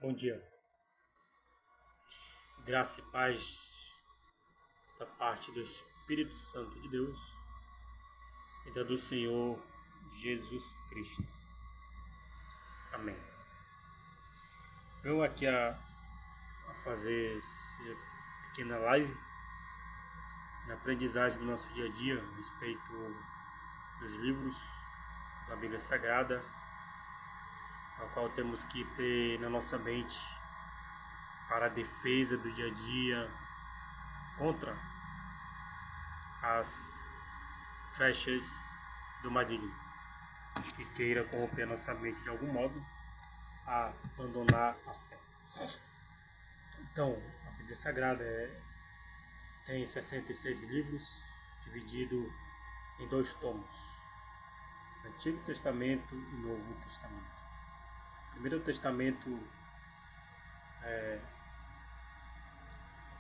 Bom dia, graça e paz da parte do Espírito Santo de Deus e da do Senhor Jesus Cristo. Amém. Venho aqui a fazer essa pequena live na aprendizagem do nosso dia a dia a respeito dos livros da Bíblia Sagrada, ao qual temos que ter na nossa mente para a defesa do dia a dia contra as flechas do maligno que queira corromper a nossa mente de algum modo a abandonar a fé. Então, a Bíblia Sagrada tem 66 livros, dividido em 2 tomos, Antigo Testamento e Novo Testamento. O Primeiro Testamento é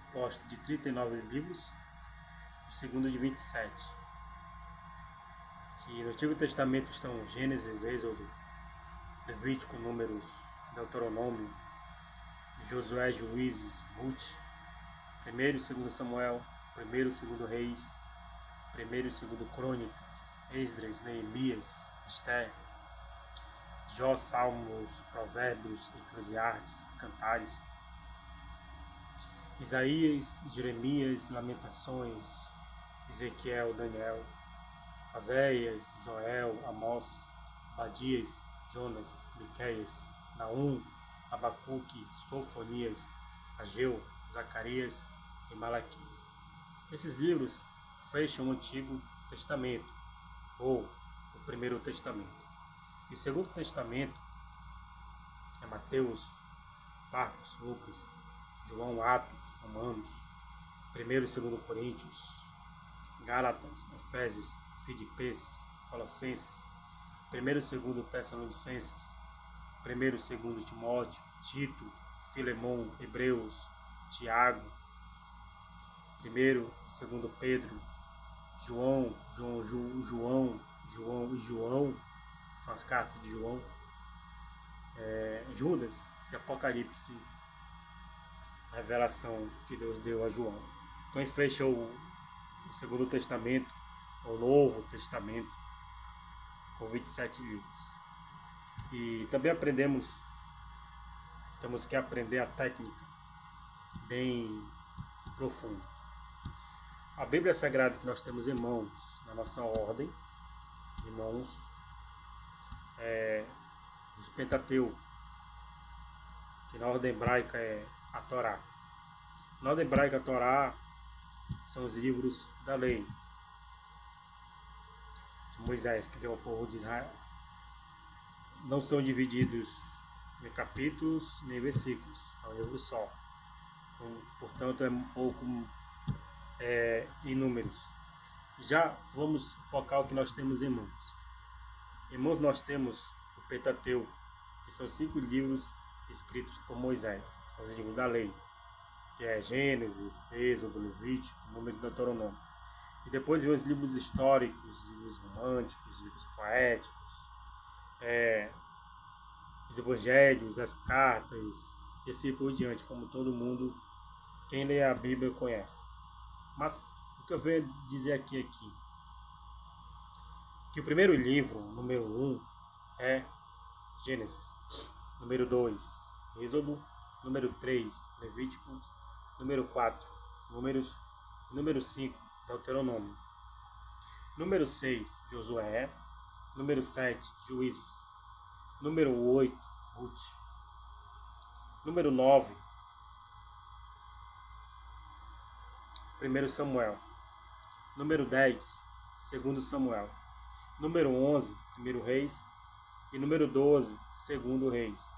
composto de 39 livros, o segundo de 27. Que no Antigo Testamento estão Gênesis, Êxodo, Levítico, Números, Deuteronômio, Josué, Juízes, Ruth, 1º e 2 Samuel, 1º e 2 Reis, 1º e 2 Crônicas, Esdras, Neemias, Esther, Jó, Salmos, Provérbios, Eclesiastes, Cantares, Isaías, Jeremias, Lamentações, Ezequiel, Daniel, Oséias, Joel, Amós, Obadias, Jonas, Miqueias, Naum, Abacuque, Sofonias, Ageu, Zacarias e Malaquias. Esses livros fecham o Antigo Testamento, ou o Primeiro Testamento. E o Segundo Testamento é Mateus, Marcos, Lucas, João, Atos, Romanos, 1º e 2 Coríntios, Gálatas, Efésios, Filipenses, Colossenses, 1º e 2 Tessalonicenses, 1º e 2 Timóteo, Tito, Filemão, Hebreus, Tiago, 1º e 2 Pedro, João, são as cartas de João, Judas e Apocalipse, a revelação que Deus deu a João. Então ele fecha o Segundo Testamento, o Novo Testamento, com 27 livros. E também temos que aprender a técnica bem profunda. A Bíblia Sagrada que nós temos em mãos, na nossa ordem, irmãos, os Pentateuco, que na ordem hebraica é a Torá. Na ordem hebraica, a Torá são os livros da lei de Moisés, que deu ao povo de Israel. Não são divididos em capítulos nem versículos, é um livro só. Então, portanto, é um pouco em números. Já vamos focar o que nós temos em mãos. Em mãos nós temos o Pentateuco, que são 5 livros escritos por Moisés, que são os livros da lei, que é Gênesis, Êxodo, Levítico, Números e Deuteronômio. E depois vem os livros históricos, os livros românticos, os livros poéticos, os evangelhos, as cartas, e assim por diante, como todo mundo, quem lê a Bíblia conhece. Mas o que eu venho dizer aqui que o primeiro livro, número 1, é Gênesis, número 2, Êxodo, número 3, Levítico, número 4, Números, número 5, Deuteronômio, número 6, Josué, número 7, Juízes, número 8, Ruth, número 9, 1 Samuel, número 10, 2 Samuel, número 11, 1 Reis, e número 12, 2 Reis.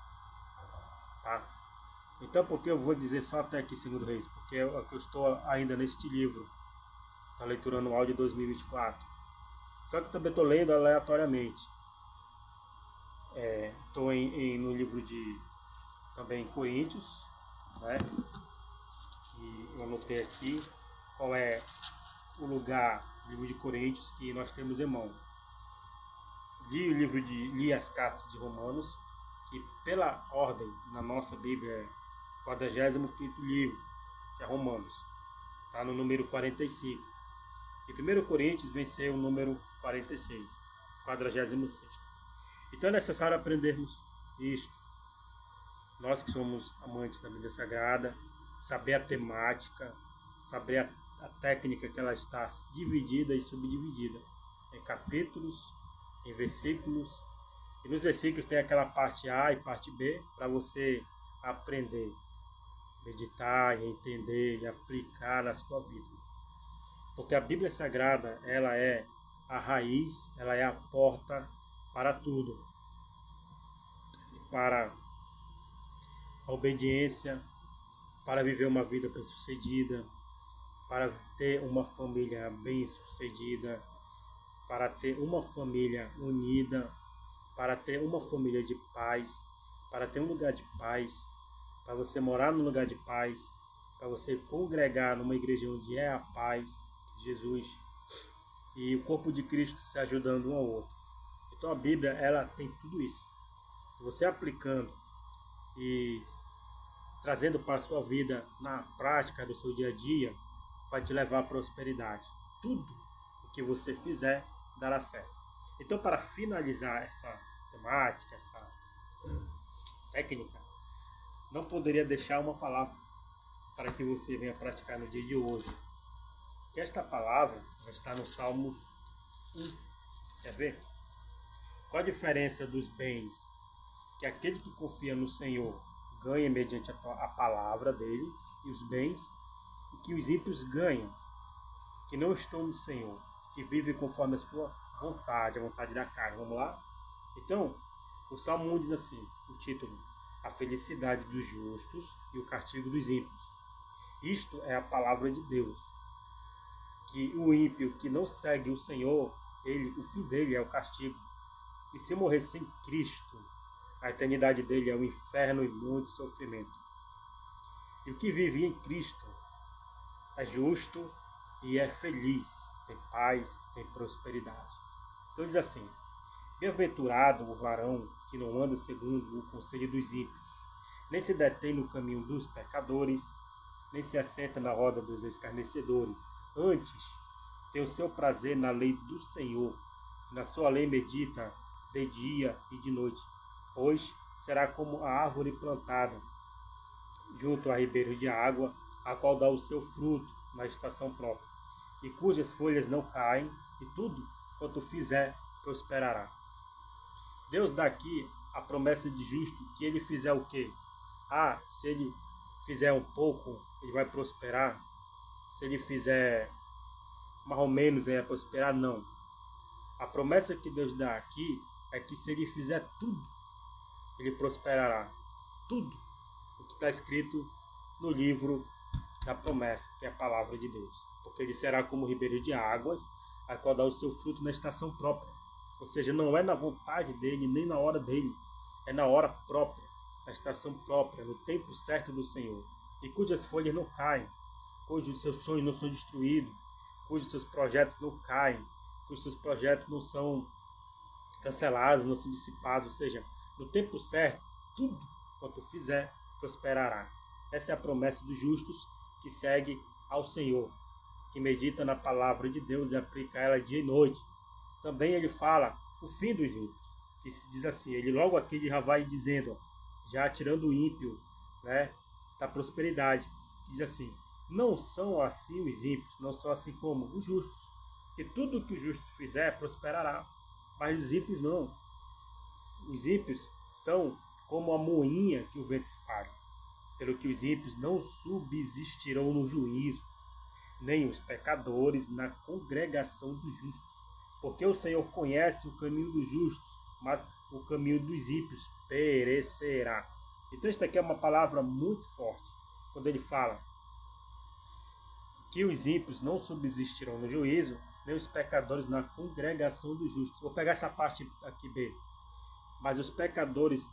Tá? Então, por que eu vou dizer só até aqui 2 Reis? Porque é o que eu estou ainda neste livro, da leitura anual de 2024. Só que também estou lendo aleatoriamente. Estou no livro de também Coríntios, né? E eu anotei aqui qual é o lugar, livro de Coríntios, que nós temos em mão. Li as cartas de Romanos, que pela ordem na nossa Bíblia é o 45º livro, que é Romanos. Está no número 45. E 1 Coríntios vem ser o número 46, 46º. Então é necessário aprendermos isto. Nós que somos amantes da Bíblia Sagrada, saber a temática, saber a técnica que ela está dividida e subdividida em capítulos, em versículos. E nos versículos tem aquela parte A e parte B para você aprender, meditar, entender e aplicar na sua vida. Porque a Bíblia Sagrada, ela é a raiz, ela é a porta para tudo. Para a obediência, para viver uma vida bem-sucedida, para ter uma família bem-sucedida, para ter uma família unida, para ter uma família de paz, para ter um lugar de paz, para você morar num lugar de paz, para você congregar numa igreja onde é a paz, Jesus, e o corpo de Cristo se ajudando um ao outro. Então a Bíblia, ela tem tudo isso. Você aplicando e trazendo para a sua vida na prática do seu dia a dia, vai te levar à prosperidade. Tudo o que você fizer dará certo. Então, para finalizar essa temática, essa técnica, não poderia deixar uma palavra para que você venha praticar no dia de hoje. Que esta palavra está no Salmos 1. Quer ver? Qual a diferença dos bens que aquele que confia no Senhor ganha mediante a palavra dele, e os bens que os ímpios ganham, que não estão no Senhor, que vivem conforme a sua vontade, a vontade da carne. Vamos lá? Então, o Salmo 1 diz assim, o título: A felicidade dos justos e o castigo dos ímpios. Isto é a palavra de Deus. Que o ímpio que não segue o Senhor, o fim dele é o castigo. E se morrer sem Cristo, a eternidade dele é o inferno e muito sofrimento. E o que vive em Cristo é justo e é feliz, tem paz, tem prosperidade. Então diz assim: bem-aventurado o varão que não anda segundo o conselho dos ímpios, nem se detém no caminho dos pecadores, nem se assenta na roda dos escarnecedores. Antes, tem o seu prazer na lei do Senhor, e na sua lei medita de dia e de noite. Pois será como a árvore plantada junto a ribeiros de água, a qual dá o seu fruto na estação própria, e cujas folhas não caem, e tudo quanto fizer prosperará. Deus dá aqui a promessa de justo que ele fizer o quê? Se ele fizer um pouco, ele vai prosperar. Se ele fizer mais ou menos, ele vai prosperar. Não. A promessa que Deus dá aqui é que se ele fizer tudo, ele prosperará. Tudo o que está escrito no livro da promessa, que é a palavra de Deus. Porque ele será como ribeiro de águas, a qual dá o seu fruto na estação própria. Ou seja, não é na vontade dele, nem na hora dele. É na hora própria, na estação própria, no tempo certo do Senhor. E cujas folhas não caem, cujos seus sonhos não são destruídos, cujos seus projetos não caem, cujos seus projetos não são cancelados, não são dissipados. Ou seja, no tempo certo, tudo quanto fizer prosperará. Essa é a promessa dos justos que segue ao Senhor, que medita na palavra de Deus e aplica ela dia e noite. Também ele fala o fim dos ímpios, que se diz assim, ele logo aqui ele já vai dizendo, já tirando o ímpio, né, da prosperidade, diz assim: não são assim os ímpios, não são assim como os justos, que tudo que o justo fizer prosperará, mas os ímpios não. Os ímpios são como a moinha que o vento espalha, pelo que os ímpios não subsistirão no juízo, nem os pecadores na congregação dos justos. Porque o Senhor conhece o caminho dos justos, mas o caminho dos ímpios perecerá. Então isso aqui é uma palavra muito forte, quando ele fala que os ímpios não subsistirão no juízo, nem os pecadores na congregação dos justos. Vou pegar essa parte aqui B. Mas os pecadores,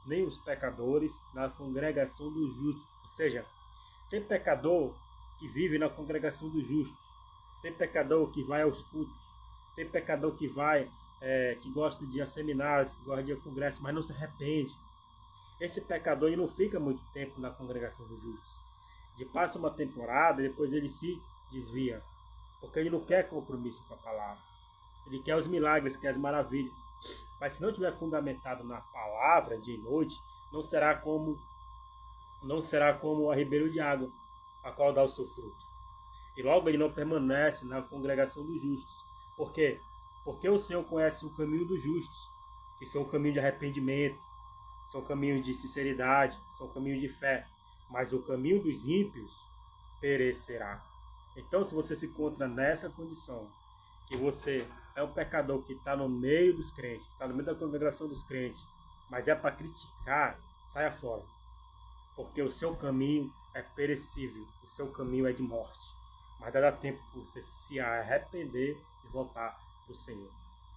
nem os pecadores na congregação dos justos. Ou seja, tem pecador que vive na congregação dos justos. Tem pecador que vai aos cultos. Tem pecador que vai que gosta de ir a seminários, que gosta de ir a congresso, mas não se arrepende. Esse pecador ele não fica muito tempo na congregação dos justos. Ele passa uma temporada e depois ele se desvia, porque ele não quer compromisso com a palavra. Ele quer os milagres, quer as maravilhas. Mas se não estiver fundamentado na palavra dia e noite, não será como a ribeira de água, a qual dá o seu fruto. E logo ele não permanece na congregação dos justos. Por quê? Porque o Senhor conhece o caminho dos justos, que são o caminho de arrependimento, são caminhos de sinceridade, são caminhos de fé. Mas o caminho dos ímpios perecerá. Então, se você se encontra nessa condição, que você é um pecador que está no meio dos crentes, está no meio da congregação dos crentes, mas é para criticar, saia fora. Porque o seu caminho é perecível, o seu caminho é de morte. Mas dá tempo para você se arrepender e voltar para o Senhor.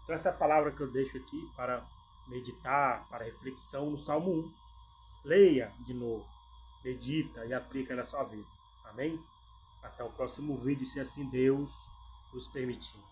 Então essa é a palavra que eu deixo aqui para meditar, para reflexão no Salmo 1. Leia de novo, medita e aplica na sua vida. Amém? Até o próximo vídeo, se assim Deus nos permitir.